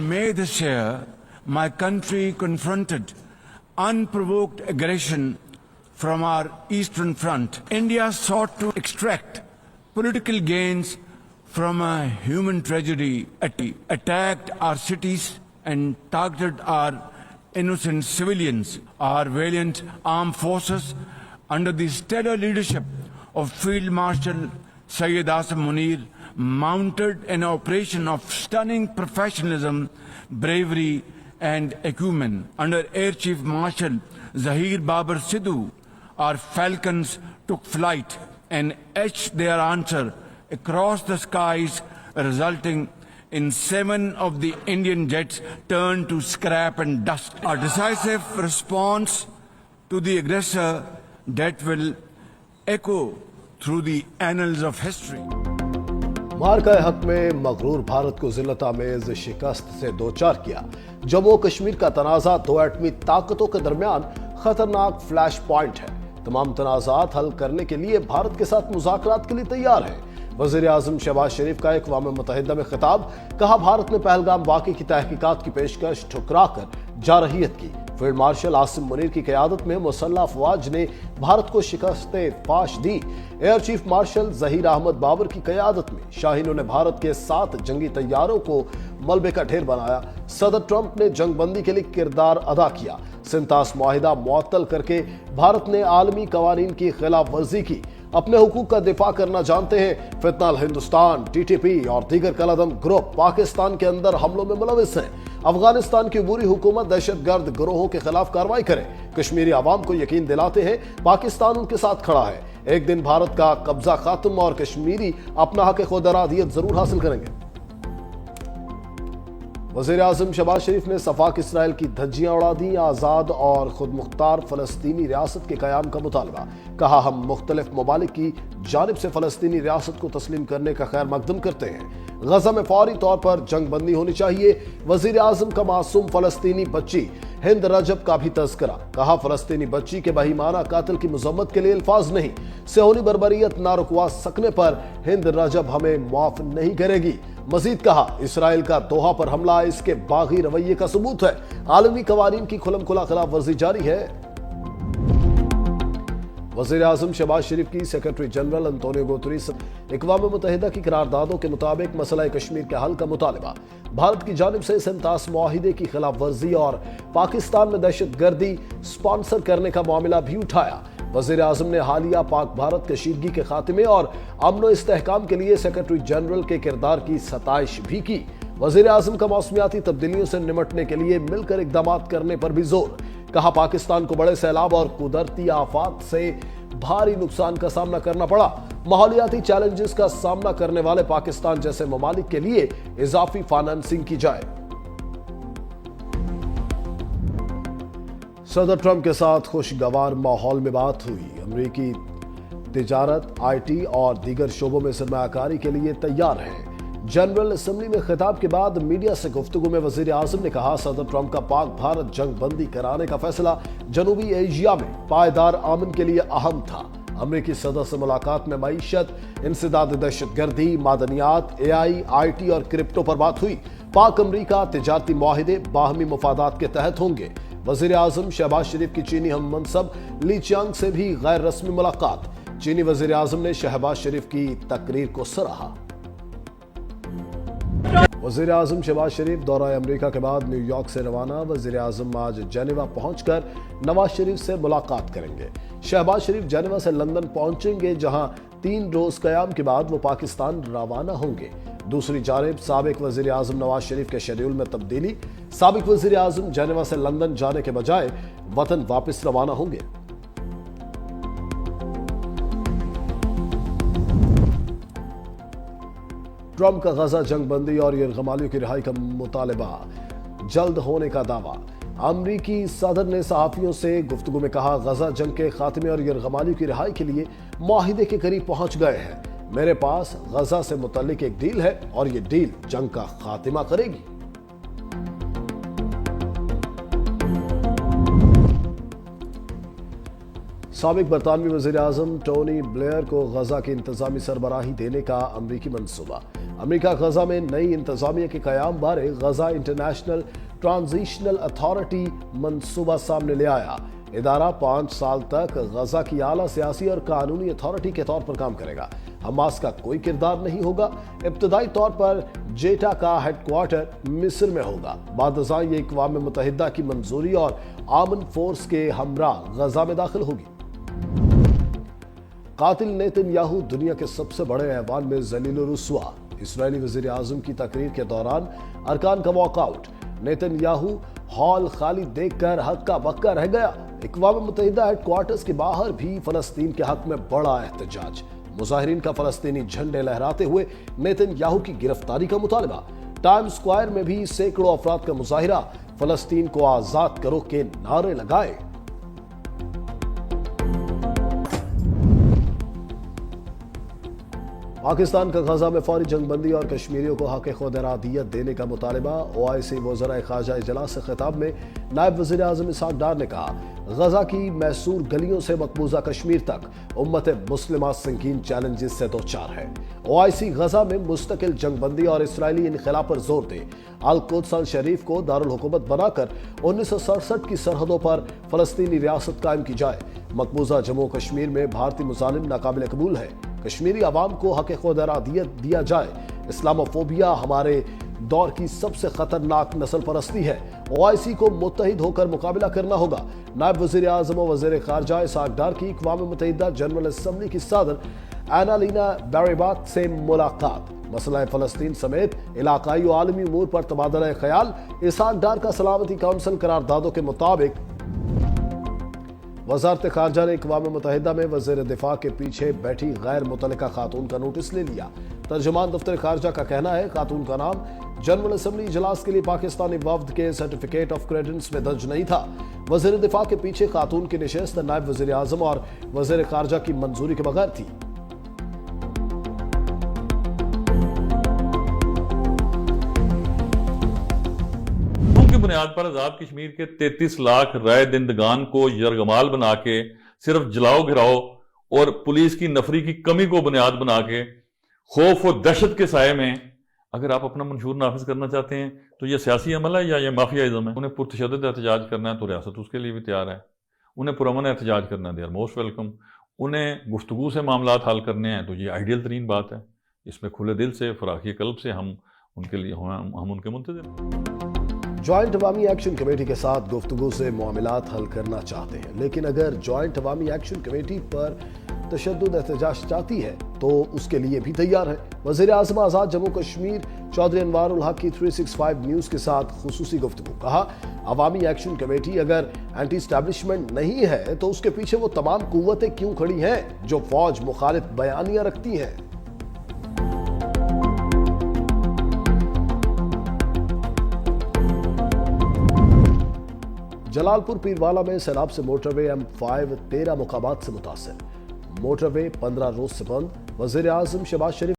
May this year, my country confronted unprovoked aggression from our eastern front. India sought to extract political gains from a human tragedy, attacked our cities and targeted our innocent civilians. Our valiant armed forces, under the stellar leadership of Field Marshal Syed Asim Munir, mounted an operation of stunning professionalism, bravery and acumen. Under Air Chief Marshal Zahir Babar Sidhu, our falcons took flight and etched their answer across the skies, resulting in 7 of the Indian jets turned to scrap and dust. A decisive response to the aggressor that will echo through the annals of history. मार्का हक में मगरूर भारत को जिल्लत आमेज शिकस्त से दोचार किया। जम्मू कश्मीर का तनाज़ा दो एटमी ताकतों के दरमियान खतरनाक फ्लैश पॉइंट है। तमाम तनाज़ात हल करने के लिए भारत के साथ मुज़ाकरात के लिए तैयार है। वज़ीर आज़म शहबाज शरीफ का अक़वाम मुत्तहिदा में खिताब, कहा भारत ने पहलगाम वाक़े की तहकीकात की पेशकश ठुकरा कर जारहियत की। फील्ड मार्शल आसिम मुनीर की क़यादत में मुसल्लह अफ़वाज ने भारत को शिकस्त फाश दी। Air chief marshal Zaheer Ahmed Babar की क़यादत में शाहीनों ने भारत के 7 जंगी तैयारों को मलबे का ढेर बनाया। सदर ट्रंप ने जंगबंदी के लिए किरदार अदा किया। सिंतास मुआहिदा मुअत्तल करके भारत ने आलमी कवानीन की खिलाफ वर्जी की। अपने हुकूक का दिफा करना जानते हैं। फितनल हिंदुस्तान, टीटीपी और दीगर कलादम ग्रुप पाकिस्तान के अंदर हमलों में मुलविस हैं। अफगानिस्तान की अबूरी हुकूमत दहशतगर्द गिरोहों के खिलाफ कार्रवाई करे। कश्मीरी आवाम को यकीन दिलाते हैं पाकिस्तान उनके साथ खड़ा है। एक दिन भारत का कब्जा खात्म और कश्मीरी अपना हक खुद इरादियत जरूर हासिल करेंगे। वज़ीर आज़म शहबाज शरीफ ने सफाक इसराइल की धज्जियां उड़ा दी। आज़ाद और खुद मुख्तार फ़लस्तीनी रियासत के क़याम का मुतालबा, कहा हम मुख्तलिफ ममालिक की जानिब से फ़लस्तीनी रियासत को तस्लीम करने का खैर मकदम करते हैं। गज़ा में फौरी तौर पर जंग बंदी होनी चाहिए। वज़ीर आज़म का मासूम फ़लस्तीनी बच्ची हिंद रजब का भी तज़किरा, कहा फ़लस्तीनी बच्ची के बहीमाना कातिल की मज़म्मत के लिए अल्फाज नहीं। सेहोनी बर्बरियत ना रुकवा सकने पर हिंद रजब हमें माफ़ नहीं करेगी। मजीद कहा इसराइल का दोहा पर हमला इसके बागी रवैये का सबूत है। आलमी कवानीन की खुलम खुला खिलाफ वर्जी जारी है। वज़ीर आज़म शहबाज शरीफ की सेक्रेटरी जनरल अंतोनियो गुतरेस अक़वाम मुत्तहिदा की करारदादों के मुताबिक मसला कश्मीर के हल का मुतालबा, भारत की जानिब से सिंतास मुआहिदे की खिलाफ वर्जी और पाकिस्तान में दहशतगर्दी स्पॉन्सर करने का मामला भी उठाया। वज़ीर आज़म ने हालिया पाक भारत कशीदगी के खात्मे और अमन इस्तेहकाम के लिए सेक्रेटरी जनरल के किरदार की सताइश भी की। वज़ीर आज़म का मौसमियाती तब्दीलियों से निमटने के लिए मिलकर इक़दाम करने पर भी जोर, कहा पाकिस्तान को बड़े सैलाब और कुदरती आफात से भारी नुकसान का सामना करना पड़ा। माहौलियाती चैलेंजेस का सामना करने वाले पाकिस्तान जैसे ममालिक के लिए इजाफी फाइनेंसिंग की जाए। सदर ट्रंप के साथ खुशगवार माहौल में बात हुई। अमरीकी तिजारत, IT और दीगर शोबों में सरमायाकारी के लिए तैयार है। जनरल असम्बली में खिताब के बाद मीडिया से गुफ्तगू में वज़ीर आज़म ने कहा सदर ट्रंप का पाक भारत जंग बंदी कराने का फैसला जनूबी एशिया में पायदार अमन के लिए अहम था। अमरीकी सदर से मुलाकात में मईशत, इंसदाद दहशतगर्दी, मादनियात, AI, IT और क्रिप्टो पर बात हुई। पाक अमरीका तिजारती मुआहिदे बाहमी मुफादात के तहत होंगे। वज़ीर आज़म शहबाज शरीफ की चीनी हम मनसब ली चियांग से भी गैर रस्मी मुलाकात। चीनी वज़ीर आज़म ने शहबाज शरीफ की तकरीर को सराहा। वज़ीर आज़म शहबाज शरीफ दौरा अमरीका के बाद न्यूयॉर्क से रवाना। वज़ीर आज़म आज जेनेवा पहुंचकर नवाज शरीफ से मुलाकात करेंगे। शहबाज शरीफ जेनेवा से लंदन पहुंचेंगे, जहां 3 रोज क़याम के बाद वो पाकिस्तान रवाना होंगे। दूसरी जानिब साबिक वज़ीर आज़म नवाज शरीफ के शेड्यूल में तब्दीली, साबिक वज़ीर आज़म जेनेवा से लंदन जाने के बजाय वतन वापस रवाना होंगे। ट्रंप का गजा जंग बंदी और यरगमालियों की रिहाई का मुतालबा जल्द होने का दावा। अमरीकी सदर ने सहाफियों से गुफ्तगू में कहा गजा जंग के खात्मे और यरगमालियों की रिहाई के लिए मुआहिदे के करीब पहुंच गए हैं। मेरे पास गजा से मुतल्लिक एक डील है और ये डील जंग का खात्मा करेगी। साबिक बरतानवी वज़ीर आज़म टोनी ब्लेयर को गजा की इंतजामी सरबराही देने का अमरीकी मंसूबा। अमेरिका गजा में नई इंतजामिया के कयाम बारे गजा इंटरनेशनल ट्रांजिशनल अथॉरिटी मंसूबा सामने ले आया। इदारा 5 साल तक गजा की आला सियासी और कानूनी अथॉरिटी के तौर पर काम करेगा। हमास का कोई किरदार नहीं होगा। इब्तदाई तौर पर जेटा का हेडक्वार्टर मिस्र में होगा। बाद अज़ां ये अक़वाम मुत्तहिदा की मंजूरी और आमन फोर्स के हमरा गजा में दाखिल होगी। कातिल नेतन्याहू दुनिया के सबसे बड़े ऐवान में ज़लील और रुस्वा। इस्राएली वज़ीर आज़म की तकरीर के दौरान अरकान का वॉकआउट। नेतन्याहू हॉल खाली देखकर हक्का बक्का रह गया। अक़वाम मुत्तहिदा हेडक्वार्टर्स के बाहर भी फलस्तीन के हक में बड़ा एहतजाज। मुजाहिरीन का फलस्तीनी झंडे लहराते हुए नेतन्याहू की गिरफ्तारी का मुतालबा। टाइम स्क्वायर में भी सैकड़ों अफराद का मुजाहिरा फलस्तीन को आजाद करो के नारे लगाए। पाकिस्तान का गजा में फौरी जंगबंदी और कश्मीरियों को हक खुद इरादियत देने का मुतालबा। OIC वज़राए ख़ारजा इजलास से खिताब में नायब वज़ीर आज़म इसहाक़ डार ने कहा, गजा की मैसूर गलियों से मकबूजा कश्मीर तक उम्मत मुस्लिमा संगीन चैलेंजेस से दो चार है। OIC गजा में मुस्तकिल जंगबंदी और इसराइली इनखला पर जोर दे। अल-कुद्स अल शरीफ को दारुल हुकूमत बनाकर 1967 की सरहदों पर फलस्तीनी रियासत कायम की जाए। मकबूजा जम्मू कश्मीर में भारतीय मुजालिम नाकाबिल कबूल है। कश्मीरी आवाम को हक खुद इरादियत दिया जाए। इस्लामोफोबिया हमारे दौर की सबसे खतरनाक नस्ल परस्ती है। OIC को मुत्तहिद होकर मुकाबला करना होगा। नायब वज़ीर आज़म और वज़ीर ख़ारजा इसहाक़ डार की अक़वाम मुत्तहिदा जनरल असम्बली की सदर एनालिना बैरबात से मुलाकात। मसला फ़लस्तीन समेत इलाकाई और आलमी उमूर पर तबादला ख्याल। इसहाक़ डार का सलामती काउंसिल करारदादों के मुताबिक वज़ारत ख़ारजा ने अक़वाम मुत्तहिदा में वज़ीर दिफा के पीछे बैठी गैर मुतल्लिका खातून का नोटिस ले लिया। तर्जुमान दफ्तर ख़ारजा का कहना है खातून का नाम जनरल असम्बली इजलास के लिए पाकिस्तानी वफ़द के सर्टिफिकेट ऑफ क्रेडेंस में दर्ज नहीं था। वज़ीर दिफा के पीछे खातून की निशस्त नायब वज़ीर आज़म और वज़ीर ख़ारजा की मंजूरी के बगैर थी। की बुनियाद पर आजाद कश्मीर के 33 लाख राय दहिंदगान को यरगमाल बना के सिर्फ जलाओ घिराओ और पुलिस की नफरी की कमी को बुनियाद बना के खौफ और दहशत के साये में अगर आप अपना मंशूर नाफिज करना चाहते हैं तो ये सियासी अमल है या ये माफियाइज़म है। उन्हें पुरतशद्दुद एहतजाज करना है तो रियासत उसके लिए भी तैयार है। उन्हें पुरअमन एहतजाज करना है, दे आर मोस्ट वेलकम। उन्हें गुफ्तगू से मामलात हल करने हैं तो ये आइडियल तरीन बात है। इसमें खुले दिल से फराखी कल्ब से हम उनके लिए हम उनके मुंतज़िर। जॉइंट अवामी एक्शन कमेटी के साथ गुफ्तगू से मामलात हल करना चाहते हैं, लेकिन अगर जॉइंट अवामी एक्शन कमेटी पर तशद्दुद एहतजाज चाहती है तो उसके लिए भी तैयार है। वज़ीर आज़म आज़ाद जम्मू कश्मीर चौधरी अनवारुल हक की 365 न्यूज़ के साथ खुसूसी गुफ्तगू। कहा, अवामी एक्शन कमेटी अगर एंटी एस्टैब्लिशमेंट नहीं है तो उसके पीछे वो तमाम कुव्वतें क्यों खड़ी हैं जो फौज मुखालिफ बयानियां रखती हैं। जलालपुर पीरवाला में सैलाब से मोटरवे M5 13 मुकामात से मुतासर। मोटरवे 15 रोज से बंद। वज़ीर आज़म शहबाज शरीफ